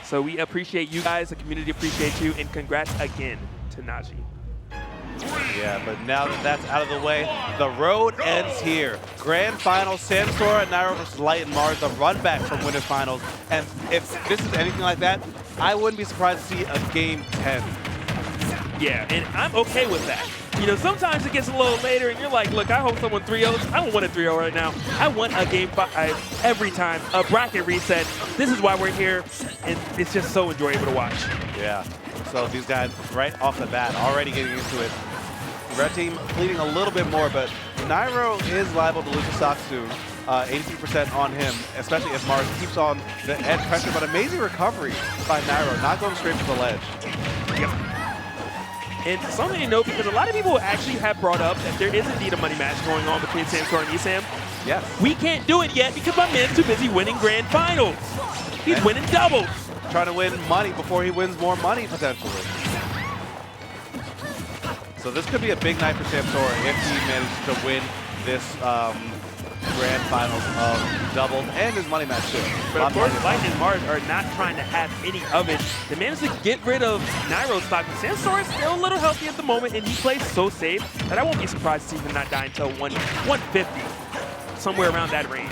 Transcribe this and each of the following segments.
So we appreciate you guys, the community appreciates you, and congrats again to Najee. Yeah, but now that that's out of the way, the road ends here. Grand Final, Samsora and Nairo versus Light and Mars, the run back from Winners Finals. And if this is anything like that, I wouldn't be surprised to see a Game 10. Yeah, and I'm okay with that. You know, sometimes it gets a little later and you're like, look, I hope someone 3-0s. I don't want a 3-0 right now. I want a Game 5 every time, a bracket reset. This is why we're here, and it's just so enjoyable to watch. Yeah, so these guys right off the bat already getting into it. Red team leading a little bit more, but Nairo is liable to lose the stock soon. 83% on him, especially if Mars keeps on the edge pressure, but amazing recovery by Nairo, not going straight to the ledge. Yep. And something to note, because a lot of people actually have brought up that there is indeed a money match going on between Samsora and Esam. Yes. We can't do it yet because my man's too busy winning grand finals. He's winning doubles. Trying to win money before he wins more money, potentially. So this could be a big night for Samsora if he manages to win this grand finals of doubles and his money match too. But of course, Light and Mars are not trying to have any of it. They managed to get rid of Nairo's stock. Samsora is still a little healthy at the moment, and he plays so safe that I won't be surprised to see him not die until 150, somewhere around that range.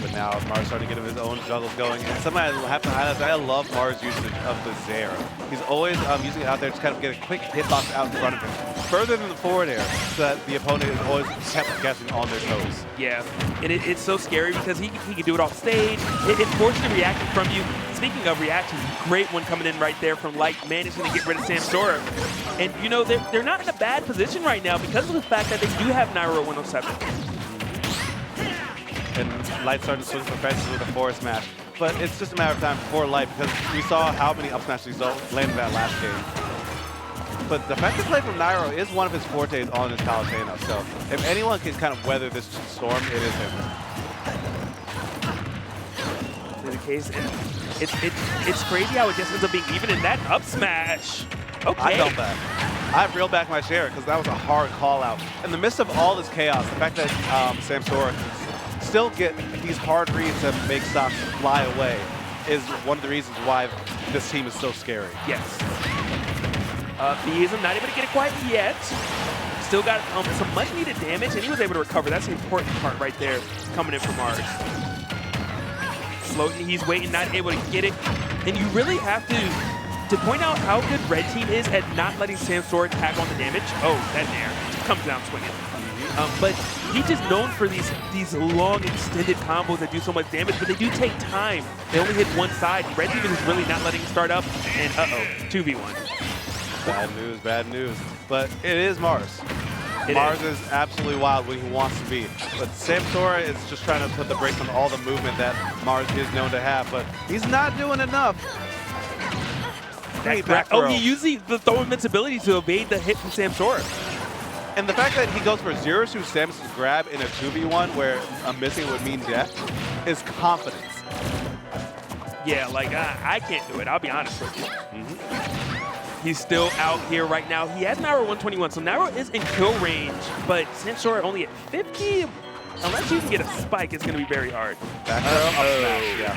But now Mars starting to get his own juggles going. And something I have to highlight is I love Mars' usage of the Zair. He's always using it out there to kind of get a quick hitbox out in front of him, further than the forward air, so that the opponent is always kept guessing on their toes. Yeah, and it's so scary because he can do it off stage. It forces a reaction from you. Speaking of reactions, great one coming in right there from Light, managing to get rid of Samsora. And you know, they're not in a bad position right now because of the fact that they do have Nairo 107. And Light starting to swing for fences with a forward smash. But it's just a matter of time before Light, because we saw how many up smashes he landed that last game. But defensive play from Nairo is one of his fortes on his Palutena. So if anyone can kind of weather this storm, it is him. In the case, and it's crazy how it just ends up being even in that up smash. Okay. I felt that. I reeled back my chair because that was a hard call out. In the midst of all this chaos, the fact that Samsora still get these hard reads that make stocks fly away is one of the reasons why this team is so scary. Yes. Bees, I'm not able to get it quite yet. Still got some much needed damage, and he was able to recover. That's the important part right there, coming in from Mars. Floating, he's waiting, not able to get it. And you really have to point out how good Red Team is at not letting Samsora tag on the damage. Oh, that Nair comes down swinging. But he's just known for these long, extended combos that do so much damage, but they do take time. They only hit one side. Red Team is really not letting him start up, and uh-oh, 2v1. Bad news, bad news. But it is Mars. It Mars is absolutely wild when he wants to be. But Samsora is just trying to put the brakes on all the movement that Mars is known to have, but he's not doing enough. He used the throw invincibility to evade the hit from Samsora. And the fact that he goes for 0-2 Samus's grab in a 2v1 where a missing would mean death is confidence. Yeah, like, I can't do it. I'll be honest with you. He's still out here right now. He has Nairo 121, so Nairo is in kill range, but Samsora only at 50. Unless you can get a spike, it's going to be very hard. Back up smash, yeah.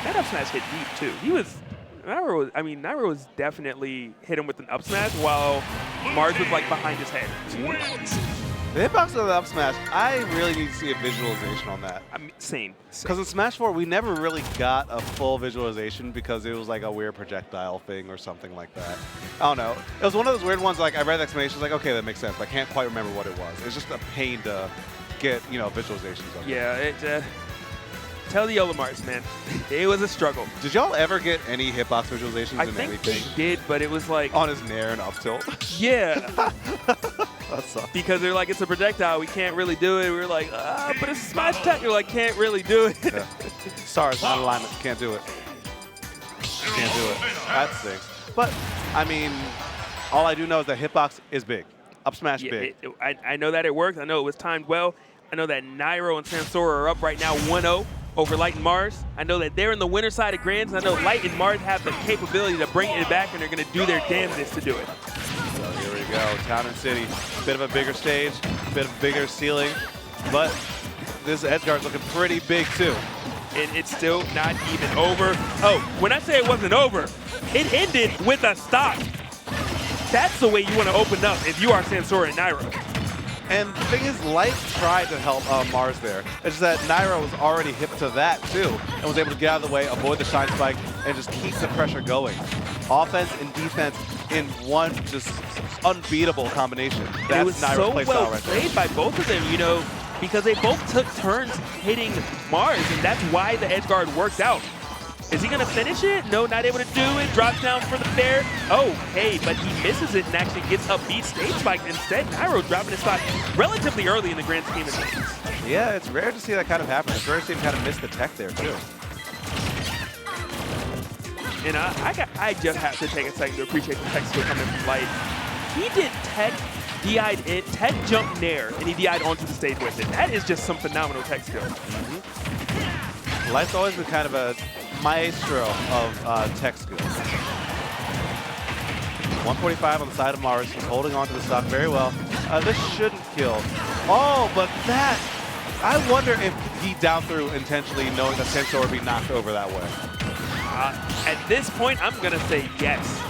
That up smash hit deep, too. Nairo was definitely hit him with an up smash while Mars was like behind his head. The hitbox of the up smash, I really need to see a visualization on that. Same. Because in Smash 4, we never really got a full visualization because it was like a weird projectile thing or something like that. I don't know. It was one of those weird ones, like I read the explanation, like, okay, that makes sense, but I can't quite remember what it was. It's just a pain to get, visualizations of it. Yeah, tell the yellow Mars, man. It was a struggle. Did y'all ever get any hitbox visualizations in anything? I think they did, but it was like... On his Nair and up tilt? Yeah. That sucks. Because they're like, it's a projectile, we can't really do it. We were like, but it's a smash attack. You're like, can't really do it. Yeah. Stars, not alignment. Can't do it. Can't do it. That stinks. But, I mean, all I do know is that hitbox is big. Up smash big. I know that it worked. I know it was timed well. I know that Nairo and Samsora are up right now 1-0 over Light and Mars. I know that they're in the winner side of Grands. I know Light and Mars have the capability to bring it back, and they're going to do their damnedest to do it. So here we go, Town and City. Bit of a bigger stage, bit of a bigger ceiling, but this edge guard's looking pretty big too. and it's still not even over. Oh, when I say it wasn't over, it ended with a stock. That's the way you want to open up if you are Samsora and Nairo. And the thing is, Light tried to help Mars there. It's just that Nairo was already hip to that too, and was able to get out of the way, avoid the shine spike, and just keep the pressure going. Offense and defense in one just unbeatable combination. That's it was Nairo's so play well style right there. played by both of them, you know, because they both took turns hitting Mars, and that's why the edge guard worked out. Is he going to finish it? No, not able to do it. Drops down for the fair. Oh, hey, but he misses it and actually gets up beat stage spike. Instead, Nairo dropping his stock relatively early in the grand scheme of things. Yeah, it's rare to see that kind of happen. It's rare to see him kind of miss the tech there, too. And I just have to take a second to appreciate the tech skill coming from Light. He did tech, DI'd it, tech jump nair, and he DI'd onto the stage with it. That is just some phenomenal tech skill. Light's always been kind of a maestro of tech skills. 145 on the side of Mars. He's holding on to the stock very well. This shouldn't kill. Oh, but that... I wonder if he down threw intentionally knowing that Samsora would be knocked over that way. At this point, I'm going to say yes.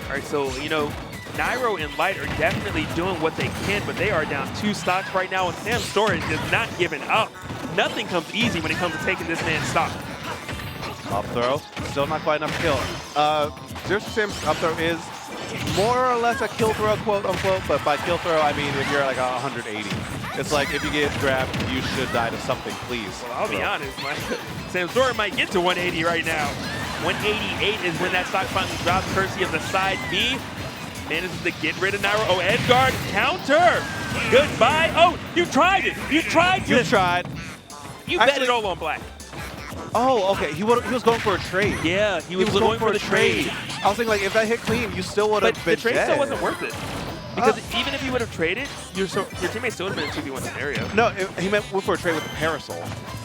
All right, so, you know, Nairo and Light are definitely doing what they can, but they are down 2 stocks right now, and Samsora is just not giving up. Nothing comes easy when it comes to taking this man's stock. Up throw, still not quite enough to kill. Zero Sim's up throw is more or less a kill throw, quote unquote, but by kill throw, I mean if you're like 180. It's like if you get grabbed, you should die to something, please. Well, I'll be honest, Samsora might get to 180 right now. 188 is when that stock finally drops, courtesy of the side B. Manages to get rid of Nairo. Oh, edge guard, counter. Goodbye. Oh, you tried it. You tried You it. tried. You bet it all on black. Oh, okay. He was going for a trade. Yeah, he was going for the trade. I was thinking, like, if that hit clean, you still would have been the trade dead. still wasn't worth it. Because even if you would have traded, your teammate still would have been in a 2v1 scenario. No, he went for a trade with the parasol.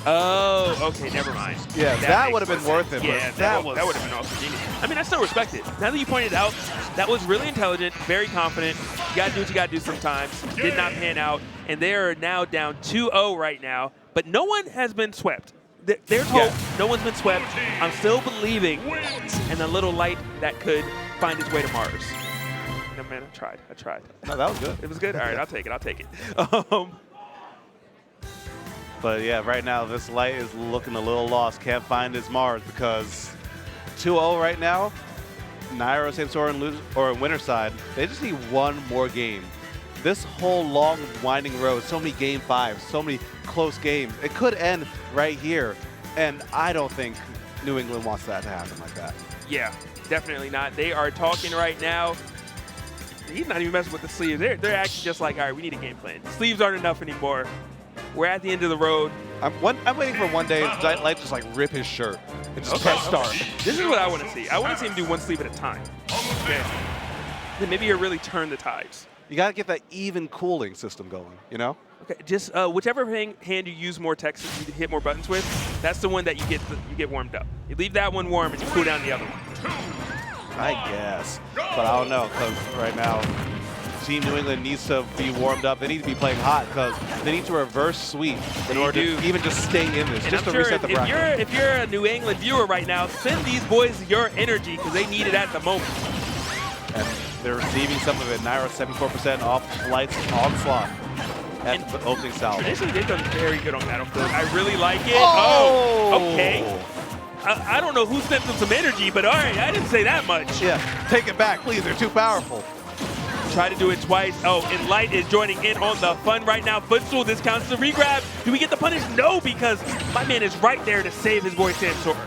Oh, okay, never mind. Yeah, that would have been worth it. Yeah, that would have been also genius. I mean, I still respect it. Now that you pointed out, that was really intelligent, very confident. You got to do what you got to do sometimes. Did not pan out. And they are now down 2-0 right now. But no one has been swept. They're told no one's been swept. I'm still believing in a little light that could find its way to Mars. No, man, I tried. No, that was good. It was good? All right, I'll take it. But yeah, right now, this Light is looking a little lost. Can't find his Mars because 2-0 right now. Nairo, Samsora, and winner side, they just need one more game. This whole long, winding road, so many game 5s, so many close games. It could end right here, and I don't think New England wants that to happen like that. Yeah, definitely not. They are talking right now. He's not even messing with the sleeves. They're actually just like, all right, we need a game plan. Sleeves aren't enough anymore. We're at the end of the road. I'm waiting for one day Light just like rip his shirt and just press start. This is what I want to see. I want to see him do one sleeve at a time. Okay. Then maybe he'll really turn the tides. You got to get that even cooling system going, you know? Okay, just whichever hand you use more text, you hit more buttons with, that's the one that you get warmed up. You leave that one warm and you cool down the other one. I guess, but I don't know, because right now, Team New England needs to be warmed up. They need to be playing hot because they need to reverse sweep in order to even just stay in this, and just I'm to reset the bracket. If you're a New England viewer right now, send these boys your energy because they need it at the moment. And they're receiving some of it. Nairo 74% off Light's onslaught at the opening salvo. Traditionally, they've done very good on Battlefield. I really like it. Oh! Okay. I don't know who sent them some energy, but all right, I didn't say that much. Yeah, take it back, please. They're too powerful. Try to do it twice. Oh, and Light is joining in on the fun right now. Footstool, this counts as a regrab. Do we get the punish? No, because my man is right there to save his boy Samsora.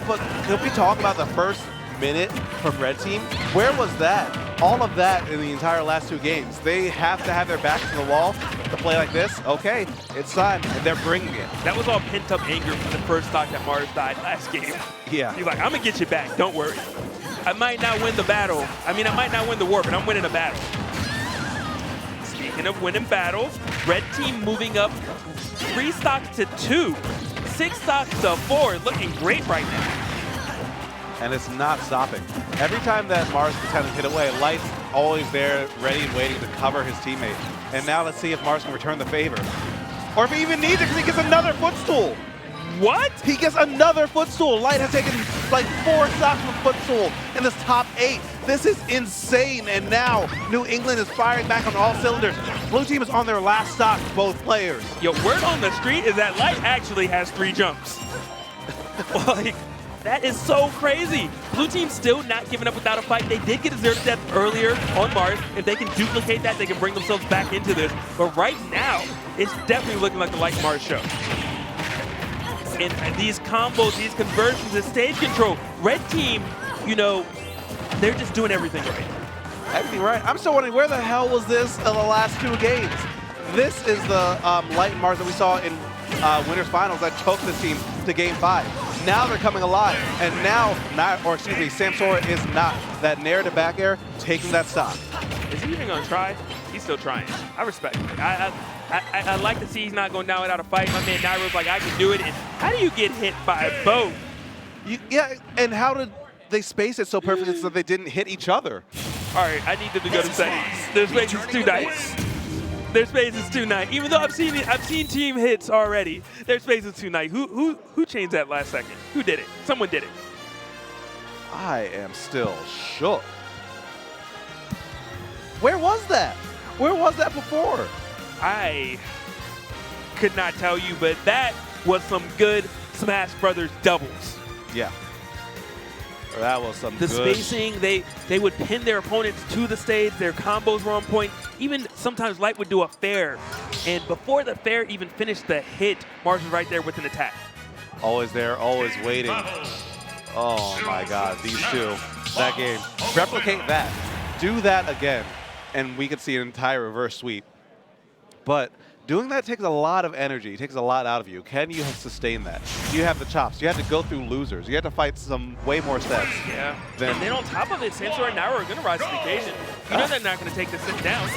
But can we talk about the first minute from Red Team? Where was that? All of that in the entire last 2 games. They have to have their backs to the wall to play like this. Okay, it's time, and they're bringing it. That was all pent-up anger from the first stock that Mars died last game. Yeah. He's like, I'm going to get you back. Don't worry. I might not win the battle. I mean, I might not win the war, but I'm winning a battle. Speaking of winning battles, Red Team moving up 3 stocks to 2, 6 stocks to 4, looking great right now. And it's not stopping. Every time that Mars can kind of hit away, Light's always there, ready and waiting to cover his teammate. And now let's see if Mars can return the favor. Or if he even needs it, because he gets another footstool. What? He gets another footstool. Light has taken like 4 stocks with footstool in this top 8. This is insane. And now New England is firing back on all cylinders. Blue team is on their last stock, both players. Yo, word on the street is that Light actually has 3 jumps. Like, that is so crazy. Blue team still not giving up without a fight. They did get a 0 to death earlier on Mars. If they can duplicate that, they can bring themselves back into this. But right now, it's definitely looking like the Light Mars show. And these combos, these conversions, the stage control, red team, you know, they're just doing everything right. Everything right. I'm still wondering, where the hell was this in the last 2 games? This is the Light and Mars that we saw in Winners Finals that took this team to Game 5. Now they're coming alive, and now, Samsora is not. That Nair to back air, taking that stock. Is he even going to try? He's still trying. I respect it. I like to see he's not going down without a fight. My man Nairo's like, I can do it. And how do you get hit by both? Yeah, and how did they space it so perfectly so they didn't hit each other? All right, I need them to go to settings. Their space is too nice. Their space is too nice. Even though I've seen team hits already, their space is too nice. Who changed that last second? Who did it? Someone did it. I am still shook. Where was that? Where was that before? I could not tell you, but that was some good Smash Brothers doubles. Yeah. That was some good. The spacing, they would pin their opponents to the stage. Their combos were on point. Even sometimes Light would do a fair. And before the fair even finished the hit, Mars was right there with an attack. Always there, always waiting. Oh my God, these two. That game. Replicate that. Do that again. And we could see an entire reverse sweep. But doing that takes a lot of energy. It takes a lot out of you. Can you sustain that? Do you have the chops? You have to go through losers. You have to fight some way more sets. Yeah. And then on top of it, Samsora and Nairo are going to rise to the occasion. You know they're not going to take this sit down.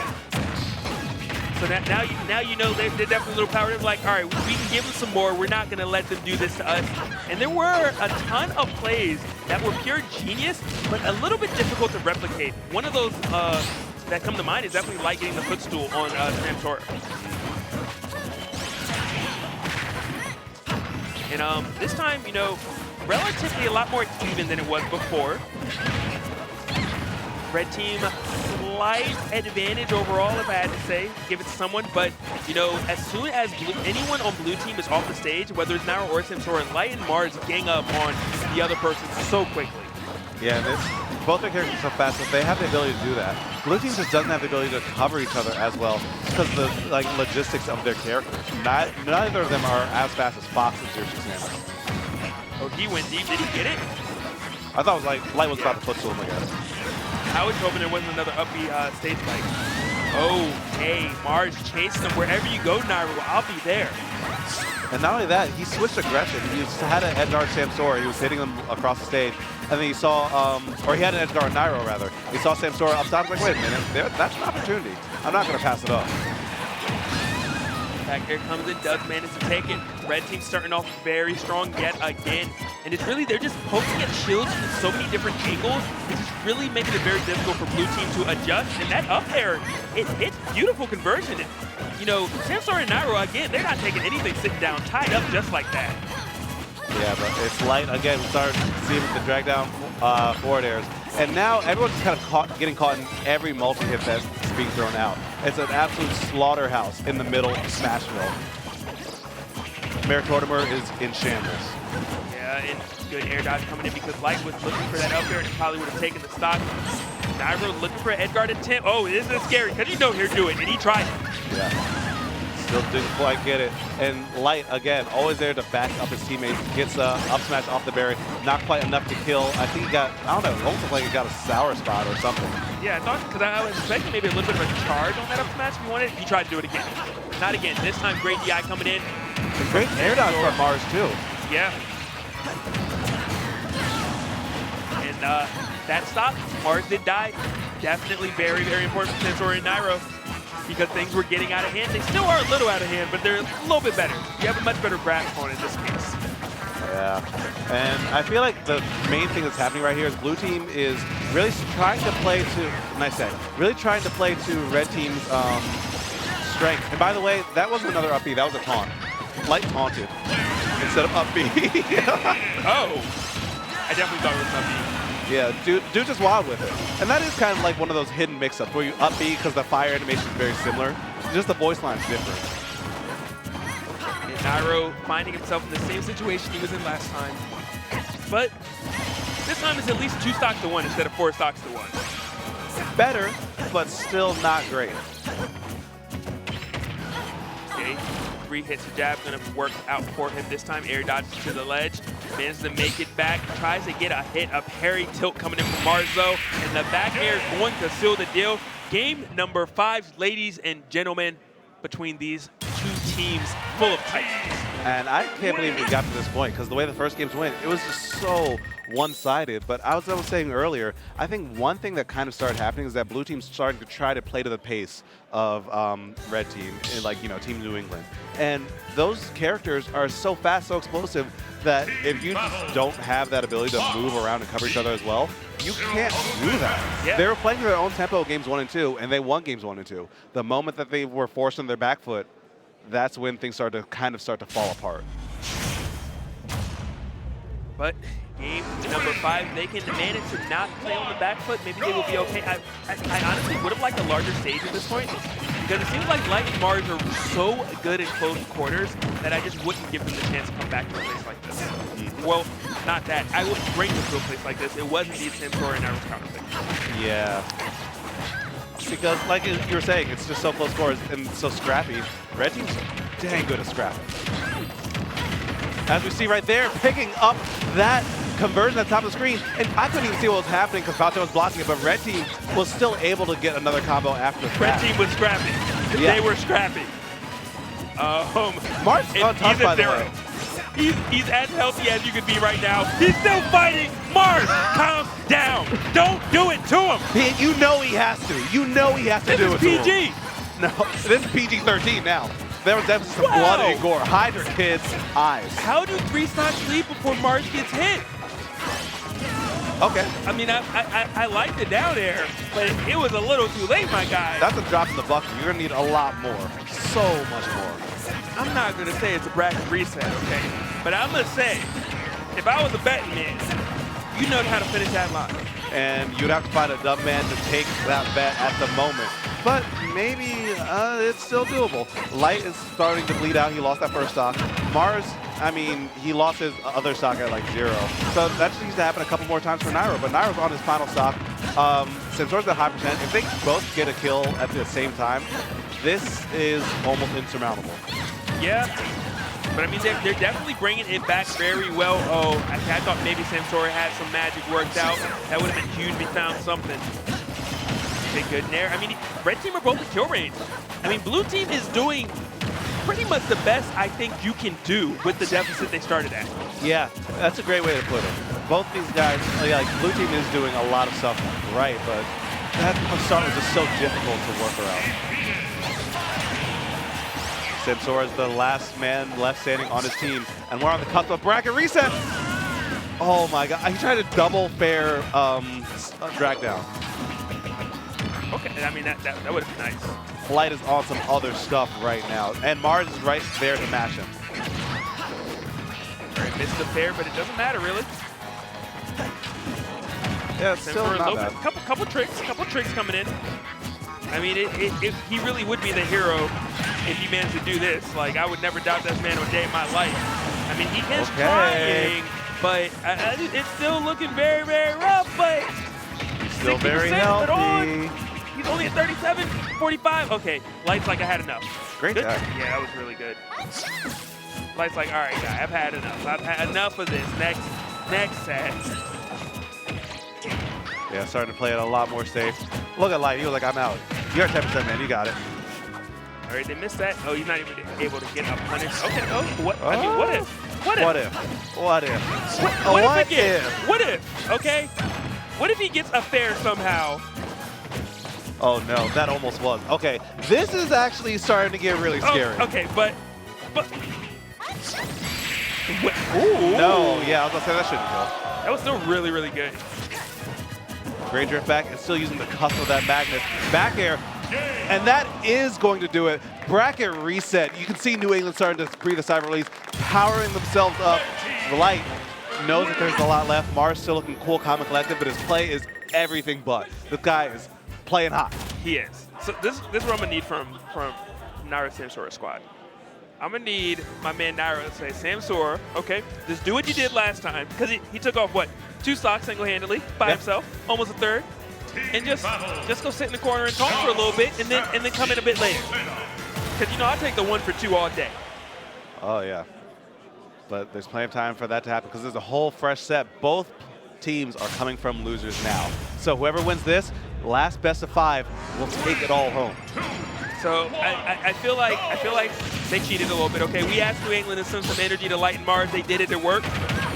So that now you know they're definitely a little power. They're like, all right, we can give them some more. We're not going to let them do this to us. And there were a ton of plays that were pure genius, but a little bit difficult to replicate. One of those that come to mind is definitely Light getting the footstool on Samsora. And this time, you know, relatively a lot more even than it was before. Red team, slight advantage overall, if I had to say, give it to someone. But, you know, as soon as anyone on blue team is off the stage, whether it's Nairo or Samsora, Light and Mars gang up on the other person so quickly. Yeah, both their characters are so fast that they have the ability to do that. Blue team just doesn't have the ability to cover each other as well because of the logistics of their characters. Neither of them are as fast as Fox and Zero Six. Oh, he went deep. Did he get it? I thought it was like Light was about to footstool him again. I was hoping there wasn't another uppy stage fight. Okay, Mars chasing him. Wherever you go, Nairo, I'll be there. And not only that, he switched aggression. He had an edge guard Samsora. He was hitting him across the stage. And then he saw, or he had an edge guard Nairo, rather. He saw Samsora up top. Like, wait a minute, that's an opportunity. I'm not going to pass it up. Back here comes it, does manage to take it. Red team starting off very strong yet again. And it's really, they're just poking at shields from so many different angles. It's just really making it very difficult for blue team to adjust. And that up air, it hits beautiful conversion. And, you know, Samsora and Nairo, again, they're not taking anything sitting down, tied up just like that. Yeah, but it's Light again. We start seeing the drag down forward airs. And now everyone's kind of getting caught in every multi-hit that's being thrown out. It's an absolute slaughterhouse in the middle of Smashville. Mayor Tortimer is in shambles. Yeah, and good air dodge coming in because Light was looking for that up air and probably would have taken the stock. Nairo looking for an edge guard attempt. Oh, this is scary because you know he'll do it, and he tried it. Yeah. Still didn't quite get it. And Light, again, always there to back up his teammates. Gets up smash off the berry. Not quite enough to kill. I think he got, I don't know, it almost looked like he got a sour spot or something. Yeah, I thought, because I was expecting maybe a little bit of a charge on that up smash if he wanted. He tried to do it again. Not again. This time, great DI coming in. And great air dodge from Mars, too. Yeah. And that stop, Mars did die. Definitely very, very important for Samsora and Nairo, because things were getting out of hand. They still are a little out of hand, but they're a little bit better. You have a much better grasp on it in this case. Yeah, and I feel like the main thing that's happening right here is blue team is really trying to play to, really trying to play to red team's strength. And by the way, that wasn't another up B, that was a taunt. Light taunted instead of up B. Oh, I definitely thought it was up B. Yeah, dude just wild with it. And that is kind of like one of those hidden mix-ups where you up B because the fire animation is very similar. Just the voice line's different. And Nairo finding himself in the same situation he was in last time. But this time it's at least 2 stocks to 1 instead of 4 stocks to 1. Better, but still not great. Okay, 3 hits of jab gonna work out for him this time. Air dodges to the ledge, manages to make it back, tries to get a hit, a parry tilt coming in from Mars though, and the back air is going to seal the deal. Game number 5, ladies and gentlemen, between these 2 teams full of titans. And I can't believe we got to this point because the way the first games went, it was just so one-sided. But as I was saying earlier, I think one thing that kind of started happening is that blue team's starting to try to play to the pace of red team, like, you know, Team New England. And those characters are so fast, so explosive that if you just don't have that ability to move around and cover each other as well, you can't do that. Yeah. They were playing their own tempo games 1 and 2, and they won games 1 and 2. The moment that they were forced on their back foot, that's when things started to kind of start to fall apart. But game number 5, they can manage to not play on the back foot. Maybe they will be okay. I honestly would have liked a larger stage at this point because it seems like Light and Mars are so good in close quarters that I just wouldn't give them the chance to come back to a place like this. Well, not that. I wouldn't bring them to a place like this. It was indeed Samsora and Nairo's counterpick. Yeah. Because, like you were saying, it's just so close scores and so scrappy. Red team's dang good at scrapping. As we see right there, picking up that conversion at the top of the screen. And I couldn't even see what was happening because Falco was blocking it, but red team was still able to get another combo after the Red team was scrapping. Yeah. They were scrapping. Mark's untouched, by the way. He's as healthy as you could be right now. He's still fighting. Mars, calm down. Don't do it to him. You know he has to. You know he has to do it to him. This is PG. No, this is PG-13 now. There was definitely some blood and gore. Hide your kids' eyes. How do 3 stocks leave before Mars gets hit? Okay. I mean, I liked it down there, but it was a little too late, my guy. That's a drop in the bucket. You're going to need a lot more. So much more. I'm not going to say it's a bracket reset, okay? But I'm going to say, if I was a betting man, you know how to finish that line. And you'd have to find a dumb man to take that bet at the moment. But maybe it's still doable. Light is starting to bleed out. He lost that first stock. Mars, I mean, he lost his other stock at like 0. So that just needs to happen a couple more times for Nairo. But Nairo's on his final stock. Samsora's at high percent. If they both get a kill at the same time, this is almost insurmountable. Yeah. But I mean, they're definitely bringing it back very well. Oh, I thought maybe Samsora had some magic worked out. That would have been huge if he found something. Okay, good in there. I mean, red team are both in kill range. I mean, blue team is doing pretty much the best I think you can do with the deficit they started at. Yeah, that's a great way to put it. Both these guys, like blue team is doing a lot of stuff right, but that start was just so difficult to work around. Samsora is the last man left standing on his team, and we're on the cusp of bracket reset. Oh my god, he tried to double fair drag down. Okay, I mean, that would have been nice. Light is on some other stuff right now, and Mars is right there to match him. All right, missed the fair, but it doesn't matter, really. Yeah, it's still not bad. Couple tricks coming in. I mean, he really would be the hero if he managed to do this. Like, I would never doubt this man a day in my life. I mean, he is trying, but it's still looking very, very rough, but still very healthy. He's only at 37, 45. Okay, Light's like, I had enough. Great job. job. Yeah, that was really good. Light's like, all right, guy, I've had enough. I've had enough of this. Next set. Yeah, starting to play it a lot more safe. Look at Light. He was like, I'm out. You're at 10%, man. You got it. All right, they missed that. Oh, he's not even able to get a punish. Okay, oh, what? I mean, what if? What if? What if? What if? What if? What if? Okay. What if he gets a fair somehow? Oh no, that almost was. Okay, this is actually starting to get really scary. Oh, okay, but. Ooh. No, yeah, I was gonna say that shouldn't go. That was still really, really good. Great drift back and still using the cusp of that magnet. Back air And that is going to do it. Bracket reset. You can see New England starting to breathe a sigh of relief, powering themselves up. Light knows that there's a lot left. Mars still looking cool, calm, and collected, but his play is everything but. This guy is playing hot. He is. So this is what I'm gonna need from Nairo Samsora squad. I'm gonna need my man Nairo to say, Samsora, okay, just do what you did last time, because he took off what, 2 stocks single-handedly by himself, almost a third, and just go sit in the corner and talk for a little bit, and then come in a bit later. Because I'll take the 1 for 2 all day. Oh yeah, but there's plenty of time for that to happen because there's a whole fresh set. Both teams are coming from losers now, so whoever wins this, last best of 5 will take it all home. So I feel like they cheated a little bit. Okay, we asked New England to send some energy to Light and Mars. They did it. It worked.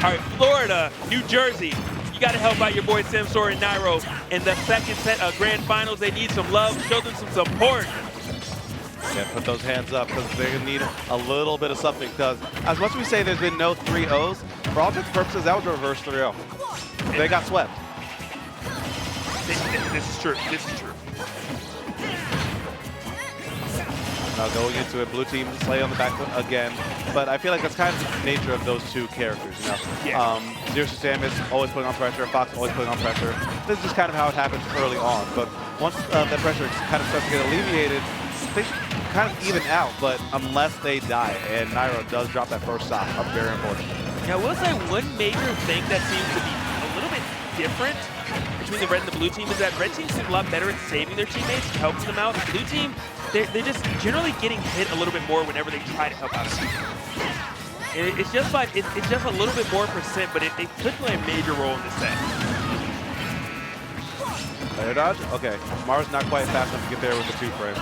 All right, Florida, New Jersey, you got to help out your boy Samsora and Nairo in the second set of grand finals. They need some love. Show them some support. Yeah, put those hands up because they're going to need a little bit of something. Because as much as we say there's been no 3-0s, for all intents and purposes, that was a reverse 3-0. They got swept. This is true. This is true. Now going into it, blue team slay on the back foot again, but I feel like that's kind of the nature of those 2 characters, Yeah. Zero Samus always putting on pressure, Fox always putting on pressure. This is just kind of how it happens early on, but once that pressure kind of starts to get alleviated, things kind of even out, but unless they die, and Nairo does drop that first stock, very important. Now, I will say one major thing that seems to be a little bit different between the red and the blue team is that red team seems a lot better at saving their teammates, helping them out. The blue team, they're just generally getting hit a little bit more whenever they try to help out. It's just like it's just a little bit more percent, but it could play a major role in this set. Air dodge? Okay. Mars not quite fast enough to get there with the 2-frame.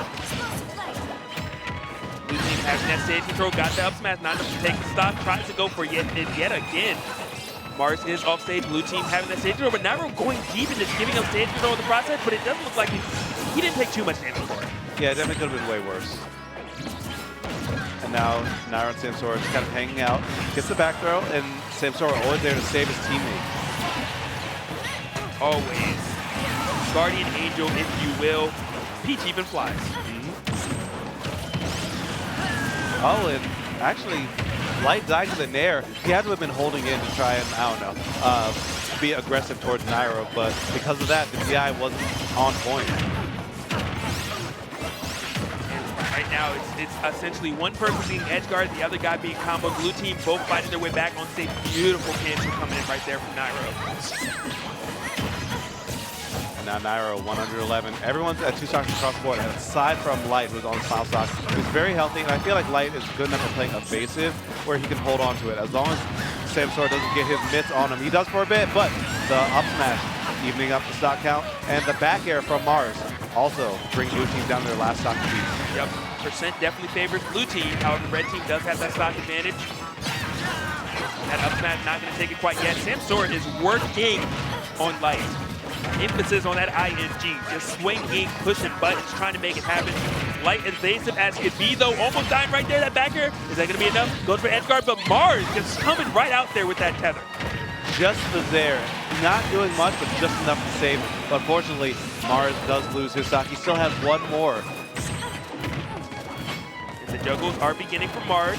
Blue team having that stage control, got the up smash, not enough to take the stock, tries to go for yet again. Mars is off stage, blue team having that stage control, but Nairo going deep and just giving up stage control in the process, but it doesn't look like he didn't take too much damage for it. Yeah, it definitely could have been way worse. And now Nairo and Samsora just kind of hanging out, gets the back throw, and Samsora always there to save his teammate. Always. Guardian Angel, if you will. Peach even flies. Oh, and actually, Light died to the Nair. He had to have been holding in to try and, I don't know, be aggressive towards Nairo, but because of that, the DI wasn't on point. And right now, it's essentially one person being edge guard, the other guy being combo. Blue team both fighting their way back on stage. Beautiful cancel coming in right there from Nairo. Now Nairo, 111. Everyone's at 2 stocks across the board, and aside from Light, who's on final stock, who's very healthy, and I feel like Light is good enough at playing evasive, where he can hold on to it. As long as Samsora doesn't get his mitts on him, he does for a bit, but the up smash, evening up the stock count, and the back air from Mars also bring blue team down to their last stock piece. Yep, percent definitely favors blue team. However, red team does have that stock advantage. That up smash not going to take it quite yet. Samsora is working on Light. Emphasis on that ING, just swinging, pushing buttons, trying to make it happen. Light evasive as could be, though, almost dying right there. That back air, is that going to be enough? Goes for edge guard, but Mars just coming right out there with that tether. Just was there, not doing much, but just enough to save him. But unfortunately, Mars does lose his stock. He still has one more. And the juggles are beginning for Mars.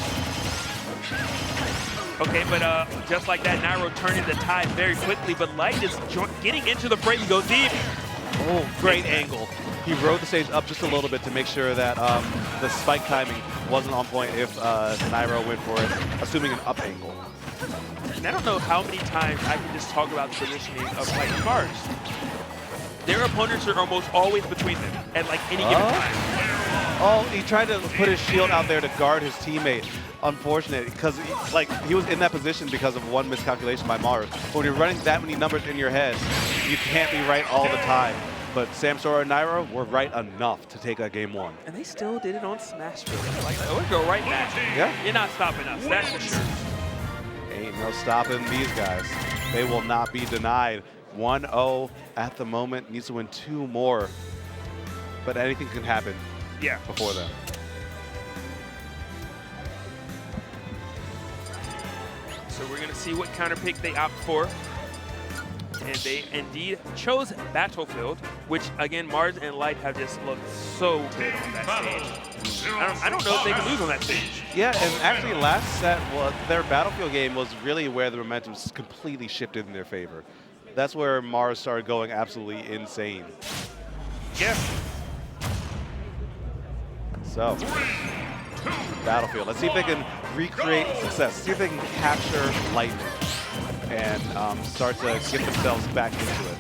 Okay, but just like that, Nairo turning the tide very quickly, but Light is getting into the fray. He goes deep. Oh, great angle. He rode the stage up just a little bit to make sure that the spike timing wasn't on point if Nairo went for it, assuming an up angle. And I don't know how many times I can just talk about the positioning of Light and Mars. Their opponents are almost always between them at like any given time. Oh, he tried to put his shield out there to guard his teammate. Unfortunate, because he was in that position because of one miscalculation by Mars. But when you're running that many numbers in your head, you can't be right all the time. But Samsora and Nairo were right enough to take game 1. And they still did it on Smash Bros. Like, we'll go right back. Yeah. You're not stopping us, that's for sure. Ain't no stopping these guys. They will not be denied. 1-0 at the moment, needs to win 2 more. But anything can happen before then. So we're going to see what counter pick they opt for. and they indeed chose Battlefield, which again, Mars and Light have just looked so good on that stage. I don't know if they can lose on that stage. Yeah, and actually last set, well, their Battlefield game was really where the momentum completely shifted in their favor. That's where Mars started going absolutely insane. Yeah. So, Battlefield. Let's see if they can recreate success. See if they can capture Lightning and start to get themselves back into it.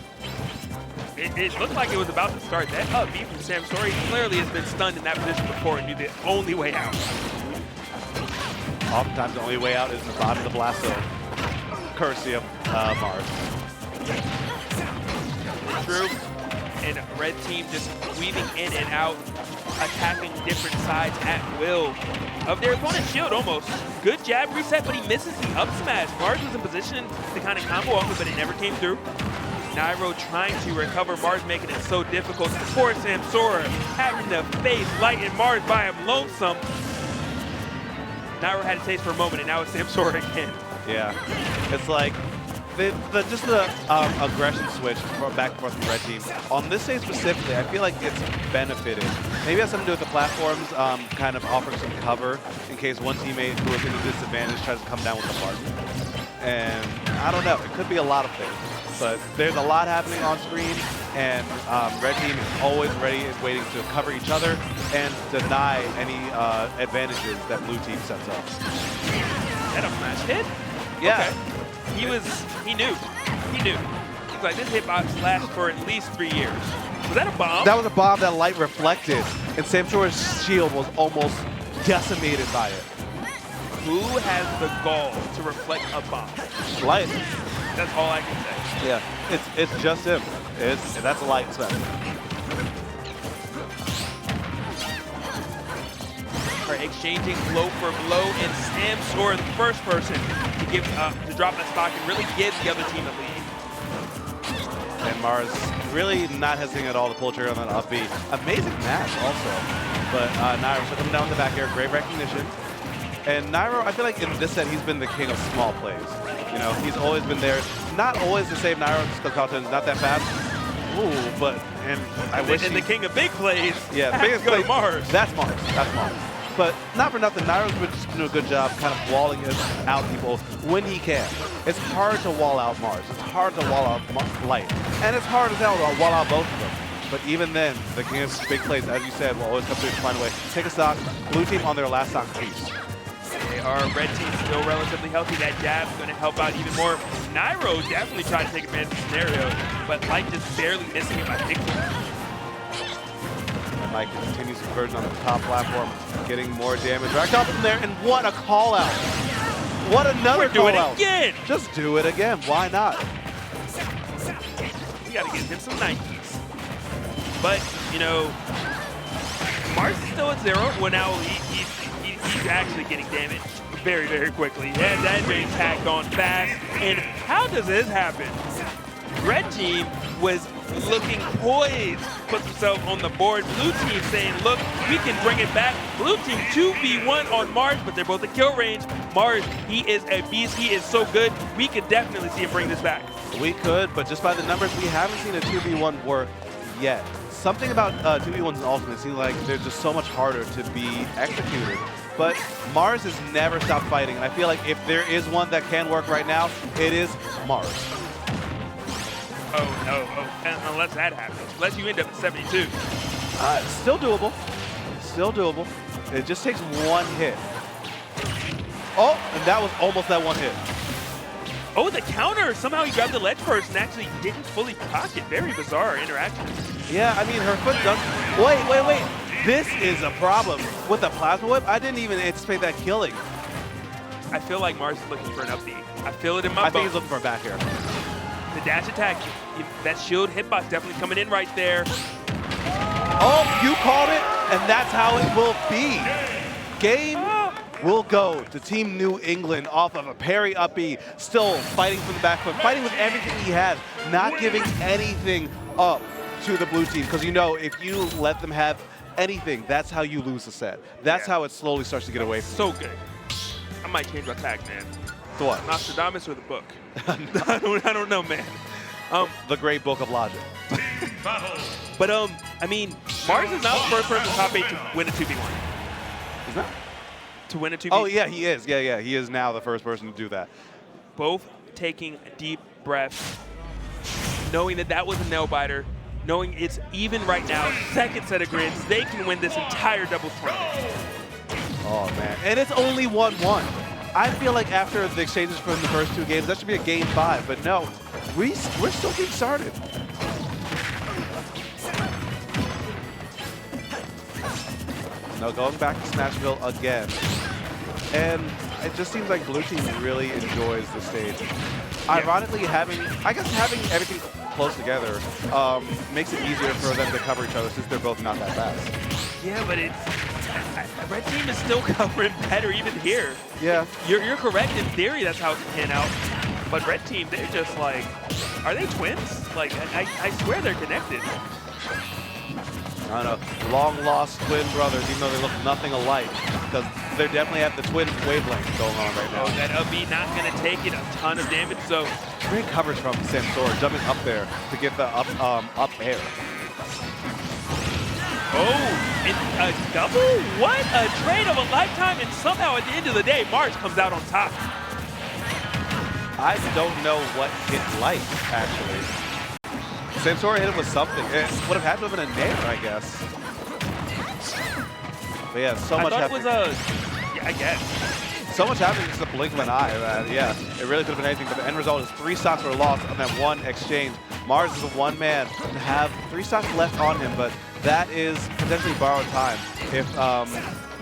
It looked like it was about to start. That up B from Samsora, he clearly has been stunned in that position before and knew the only way out. Oftentimes the only way out is in the bottom of the blast zone, courtesy of Mars. True. And red team just weaving in and out, attacking different sides at will of their opponent's shield almost. Good jab reset, but he misses the up smash. Mars was in position to kind of combo off it, but it never came through. Nairo trying to recover, Mars making it so difficult. Poor Samsora having to face Light and Mars by him lonesome. Nairo had a taste for a moment, and now it's Samsora again. Yeah, it's like just the aggression switch back and forth from red team. On this stage specifically, I feel like it's benefited. Maybe it has something to do with the platforms kind of offering some cover in case one teammate who is in a disadvantage tries to come down with the partner. And I don't know, it could be a lot of things. But there's a lot happening on screen, and red team is always ready and waiting to cover each other and deny any advantages that blue team sets up. That a smash hit? Yeah. Okay. He knew. He's like, this hitbox lasts for at least 3 years. Was that a bomb? That was a bomb that Light reflected, and Samsora's shield was almost decimated by it. Who has the gall to reflect a bomb? Light. That's all I can say. Yeah, it's just him. That's a Light special. Are exchanging blow for blow, and Samsora, the first person to drop that stock and really give the other team a lead. And Mars really not hesitating at all to pull trigger on that up B. Amazing match also. But Nairo still coming down the back here, great recognition. And Nairo, I feel like in this set, he's been the king of small plays. You know, he's always been there. Not always to save Nairo, just because Carlton's not that fast. Ooh, but, and I wish And the king of big plays. Yeah, the biggest play play. Mars. That's Mars. That's Mars. But not for nothing, Nairo's been just doing a good job kind of walling out people when he can. It's hard to wall out Mars. It's hard to wall out Light. And it's hard as hell to wall out both of them. But even then, the king of big plays, as you said, will always come through to find a way. Take a stock. Blue team on their last stock piece. They are red team still relatively healthy. That jab's going to help out even more. Nairo definitely tried to take advantage of the scenario, but Light just barely missing it by pixels. And Mike continues conversion on the top platform, getting more damage. Right up from there, and what a call out! What another call out! We're doing it again! Just do it again. Why not? We got to give him some 90s. But, you know, Mars is still at 0. Well, now he's actually getting damaged very, very quickly. Yeah, that being tagged on fast. And how does this happen? Red team was looking poised, put themselves on the board. Blue team saying, look, we can bring it back. Blue team 2v1 on Mars, but they're both at kill range. Mars, he is a beast. He is so good. We could definitely see him bring this back. We could, but just by the numbers, we haven't seen a 2v1 work yet. Something about 2v1s in Ultimate seems like they're just so much harder to be executed. But Mars has never stopped fighting, and I feel like if there is one that can work right now, it is Mars. Oh, no. Unless that happens. Unless you end up at 72. Still doable. Still doable. It just takes one hit. Oh, and that was almost that one hit. Oh, the counter! Somehow he grabbed the ledge first and actually didn't fully proc it. Very bizarre interaction. Yeah, I mean, her foot does... Wait. This is a problem. With the plasma whip, I didn't even anticipate that killing. I feel like Mars is looking for an up B. I feel it in my bones. I think he's looking for a back air. The dash attack, that shield hitbox definitely coming in right there. Oh, you called it, and that's how it will be. Game will go to Team New England off of a parry up B, still fighting from the back foot, fighting with everything he has, not giving anything up to the blue team, because you know if you let them have anything, that's how you lose the set. That's how it slowly starts to get away from you. So good. I might change my tag, man. To what? Nostradamus or the book? I don't know, man. The great book of logic. But I mean, Mars is not the first person top 8 to win a 2v1. Is that? To win a 2v1. Oh yeah, he is. Yeah, he is now the first person to do that. Both taking deep breaths, knowing that that was a nail biter, knowing it's even right now, second set of grids, they can win this entire doubles tournament. Oh man, and it's only 1-1. I feel like after the exchanges from the first 2 games, that should be a game 5, but no, we're still getting started. No, going back to Smashville again. And it just seems like Blue Team really enjoys the stage. Ironically, having everything close together makes it easier for them to cover each other since they're both not that fast. Yeah, but Red Team is still covering better even here. Yeah. You're correct. In theory, that's how it can pan out. But Red Team, they're just like, are they twins? Like, I swear they're connected. I don't know, long-lost twin brothers, even though they look nothing alike, because they definitely have the twin wavelength going on right now. Oh, that up B not going to take it, a ton of damage, so... Great coverage from Samsora, jumping up there to get the up air. Oh, a double? What? A trade of a lifetime, and somehow at the end of the day, Mars comes out on top. I don't know what hit light, actually. Samsora hit him with something. It would have had to have been a nair, I guess. But yeah, so much happening. I thought it was yeah, I guess. So much happening in just the blink of an eye. Yeah, it really could have been anything, but the end result is 3 stocks were lost on that one exchange. Mars is a one-man to have 3 stocks left on him, but that is potentially borrowed time. If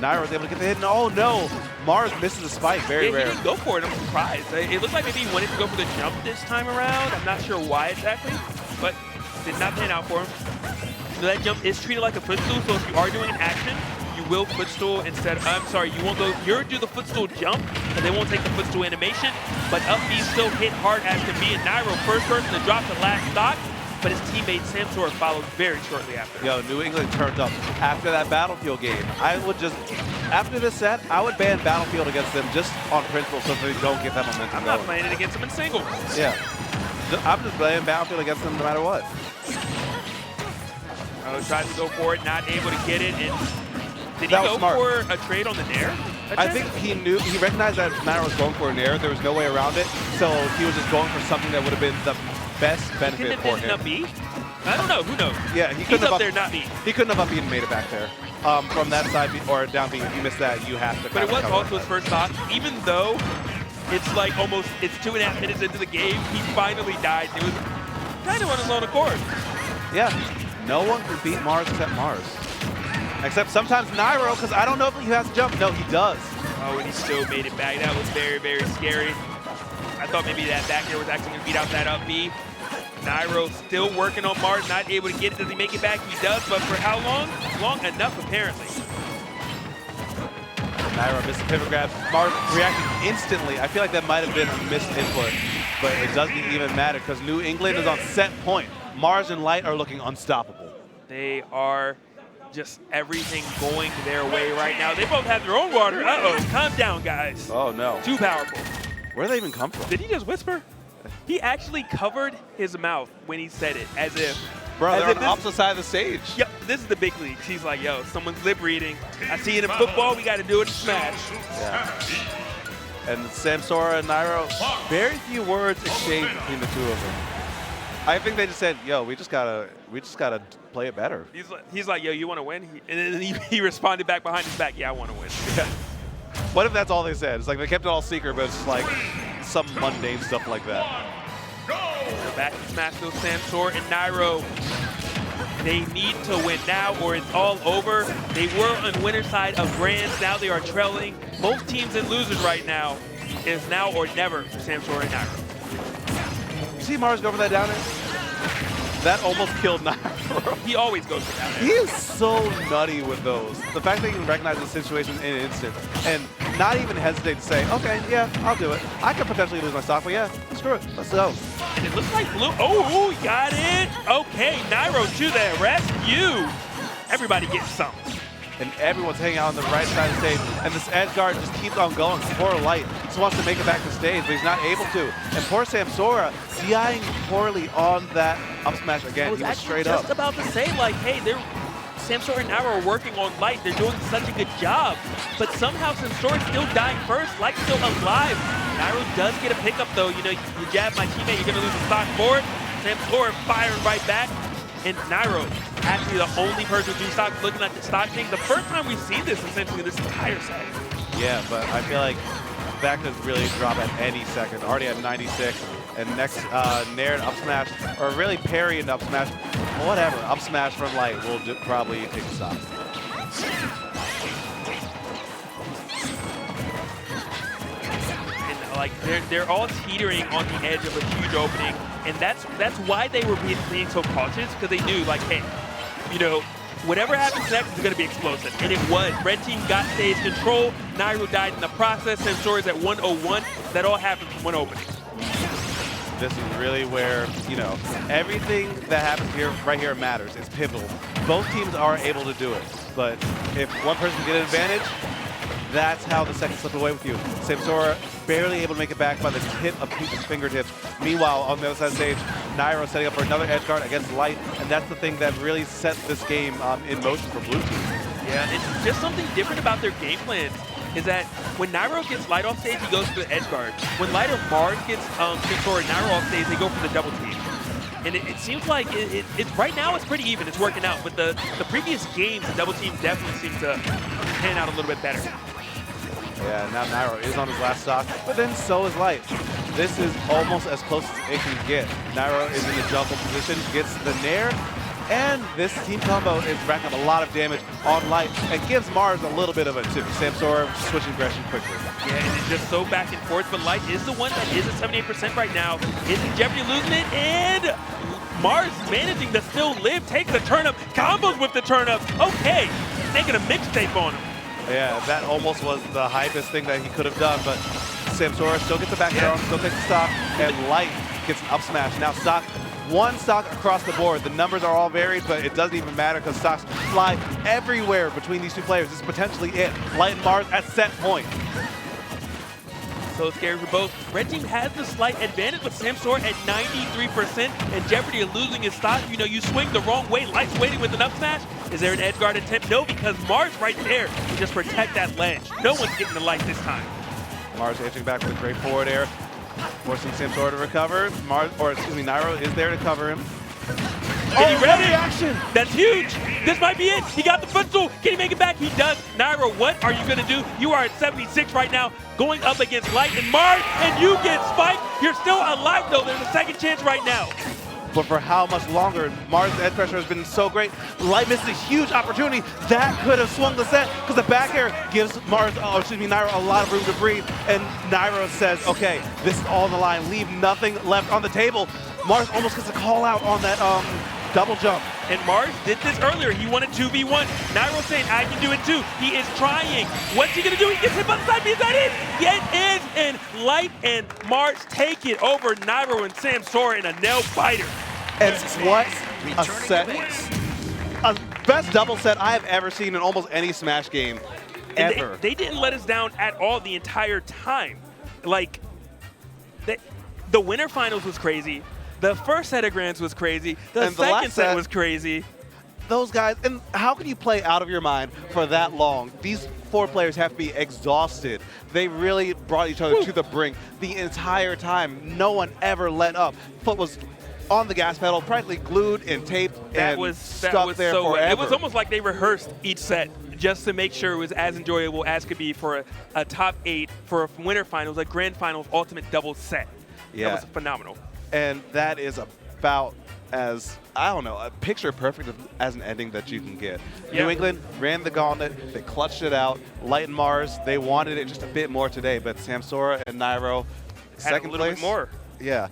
Nairo was able to get the hit, and oh no, Mars misses the spike, very rare. He didn't go for it, I'm surprised. It looked like maybe he wanted to go for the jump this time around. I'm not sure why exactly, but did not pan out for him. So that jump is treated like a footstool, so if you are doing an action, you will footstool instead. I'm sorry, you won't go. You'll do the footstool jump, but they won't take the footstool animation. But up B still hit hard as can be, and Nairo, first person to drop the last stock, but his teammate Samsora followed very shortly after. Yo, New England turned up. After that Battlefield game, I would just, after this set, I would ban Battlefield against them just on principle so they don't get that momentum I'm not playing it against them in singles. Yeah. I'm just playing Battlefield against them no matter what. Tried to go for it, not able to get it, and did he go for a trade on the nair? I think he recognized that Nairo was going for a nair. There was no way around it, so he was just going for something that would have been the best benefit for him. Up B? I don't know, who knows? Yeah, he couldn't have up there, not B. He couldn't have up B and made it back there. From that side or down B, if you missed that, you have to. But it was also his first stock, even though it's like almost, it's 2.5 minutes into the game, he finally died. It was kind of on his own accord. Yeah. No one can beat Mars except Mars. Except sometimes Nairo, because I don't know if he has to jump. No, he does. Oh, and he still made it back. That was very, very scary. I thought maybe that back air was actually going to beat out that up B. Nairo still working on Mars, not able to get it. Does he make it back? He does, but for how long? Long enough, apparently. Nairo missed the pivot grab. Mars reacting instantly. I feel like that might have been a missed input, but it doesn't even matter because New England is on set point. Mars and Light are looking unstoppable. They are just everything going their way right now. They both have their own water. Uh-oh, calm down, guys. Oh, no. Too powerful. Where did they even come from? Did he just whisper? He actually covered his mouth when he said it, as if... Bro, they're on the opposite side of the stage. Yep, this is the big leagues. He's like, yo, someone's lip reading. I see it in football. We got to do it in Smash. Yeah. And Samsora and Nairo, very few words exchanged between the two of them. I think they just said, yo, we just gotta play it better. He's like, yo, you want to win? And then he responded back behind his back, yeah, I want to win. Yeah. What if that's all they said? It's like they kept it all secret, but it's like some mundane stuff like that. They're back to Smashville, Samsora and Nairo. They need to win now or it's all over. They were on winner's side of Grands. Now they are trailing. Both teams and losers right now. It's now or never for Samsora and Nairo. You see Mars go for that down air? That almost killed Nairo. He always goes for down air. He is so nutty with those. The fact that he can recognize the situation in an instant and not even hesitate to say, okay, yeah, I'll do it. I could potentially lose my stock, but yeah, screw it. Let's go. And it looks like Blue. Oh, got it. Okay, Nairo to the rescue. Everybody gets some. and everyone's hanging out on the right side of the stage, and this edge guard just keeps on going. Poor Light just wants to make it back to stage, but he's not able to. And poor Samsora, DIing poorly on that up smash again. He was straight up. I was just about to say, like, hey, Samsora and Nairo are working on Light. They're doing such a good job. But somehow Samsora's still dying first. Light's still alive. Nairo does get a pickup, though. You know, you jab my teammate, you're going to lose the stock forward. Samsora firing right back. And Nairo, actually the only person who do stock, looking at the stock thing. The first time we've seen this, essentially, this entire set. Yeah, but I feel like that could really drop at any second. Already at 96. And next, Nair and up smash, or really parry and up smash, whatever. Up smash from Light will probably take the stock. And like they're all teetering on the edge of a huge opening, and that's why they were being so cautious, because they knew, like, hey, you know, whatever happens next is going to be explosive. And it was. Red team got stage control. Nairo died in the process. Samsora's at 101. That all happened from one opening. This is really where, you know, everything that happens here, right here, matters. It's pivotal. Both teams are able to do it, but if one person can get an advantage, that's how the second slipped away with you. Samsora barely able to make it back by the tip of people's fingertips. Meanwhile, on the other side of the stage, Nairo setting up for another edge guard against Light, and that's the thing that really set this game in motion for Blue Team. Yeah, it's just something different about their game plans. Is that when Nairo gets Light off stage, he goes for the edge guard. When Light or Mars gets Samsora and Nairo off stage, they go for the double team. And it seems like it's right now it's pretty even, it's working out. But the previous games, the double team definitely seems to pan out a little bit better. Yeah, now Nairo is on his last stock, but then so is Light. This is almost as close as it can get. Nairo is in the jumble position, gets the Nair, and this team combo is racking up a lot of damage on Light and gives Mars a little bit of a tip. Samsora switching aggression quickly. Yeah, and it's just so back and forth, but Light is the one that is at 78% right now. Is in jeopardy losing it, and Mars managing to still live, takes the turn-up, combos with the turn-up. Okay, making a mixtape on him. Yeah, that almost was the hypest thing that he could have done, but Samsora still gets the back air, still takes the stock, and Light gets an up smash. Now stock, one stock across the board. The numbers are all varied, but it doesn't even matter because stocks fly everywhere between these two players. This is potentially it. Light and Mars at set point. So scary for both. Red team has the slight advantage with Samsora at 93% and jeopardy of losing his stock. You know, you swing the wrong way, Light's waiting with an up smash. Is there an edge guard attempt? No, because Mars right there to just protect that ledge. No one's getting the Light this time. Mars edging back with a great forward air, forcing Samsora to recover. Nairo is there to cover him. Is he ready? Reaction! That's huge. This might be it. He got the footstool. Can he make it back? He does. Nairo, what are you going to do? You are at 76 right now, going up against Light and Mars, and you get spiked. You're still alive, though. There's a second chance right now. But for how much longer? Mars' edge pressure has been so great. Light missed a huge opportunity. That could have swung the set because the back air gives Nairo a lot of room to breathe. And Nairo says, okay, this is all on the line. Leave nothing left on the table. Mars almost gets a call out on that double jump. And Mars did this earlier. He wanted 2v1. Nairo saying, I can do it too. He is trying. What's he going to do? He gets hit by the side. Is that it? It is. And Light and Mars take it over Nairo and Samsora in a nail biter. And what a set. A best double set I have ever seen in almost any Smash game ever. They didn't let us down at all the entire time. Like, the winter finals was crazy. The first set of Grands was crazy. The second set was crazy. Those guys, and how can you play out of your mind for that long? These four players have to be exhausted. They really brought each other to the brink the entire time. No one ever let up. Foot was on the gas pedal, practically glued and taped and stuck there forever. It was almost like they rehearsed each set just to make sure it was as enjoyable as could be for a top 8 for a winter finals, a grand finals ultimate double set. Yeah. That was phenomenal. And that is about as, I don't know, a picture perfect as an ending that you can get. Yeah. New England ran the gauntlet, they clutched it out. Light and Mars, they wanted it just a bit more today, but Samsora and Nairo, Had second a little place. bit more. Yeah.